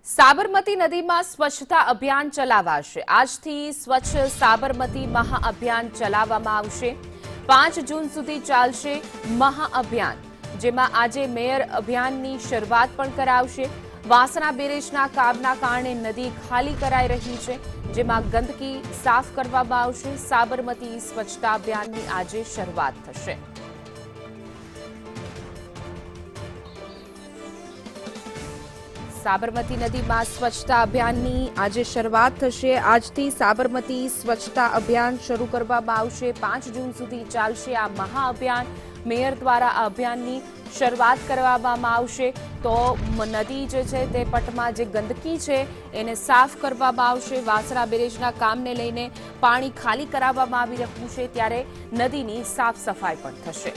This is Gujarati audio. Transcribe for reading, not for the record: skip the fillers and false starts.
સાબરમતી નદીમાં સ્વચ્છતા અભિયાન ચલાવાશે। આજથી સ્વચ્છ સાબરમતી મહાઅભિયાન ચલાવવામાં આવશે। 5 જૂન સુધી ચાલશે મહાઅભિયાન, જેમાં આજે મેયર અભિયાનની શરૂઆત પણ કરાવશે। વાસણા બેરેજના કામના કારણે નદી ખાલી કરાઈ રહી છે, જેમાં ગંદકી સાફ કરવામાં આવશે। સાબરમતી સ્વચ્છતા અભિયાનની આજે શરૂઆત થશે। સાબરમતી નદીમાં સ્વચ્છતા અભિયાનની આજે શરૂઆત થશે। આજથી સાબરમતી સ્વચ્છતા અભિયાન શરૂ કરવામાં આવશે। 5 જૂન સુધી ચાલશે આ મહાઅભિયાન। મેયર દ્વારા આ અભિયાનની શરૂઆત કરવામાં આવશે। તો નદી જે છે તે પટમાં જે ગંદકી છે એને સાફ કરવામાં આવશે। વાસણા બેરેજના કામને લઈને પાણી ખાલી કરાવવામાં આવી રહ્યું છે, ત્યારે નદીની સાફ સફાઈ પણ થશે।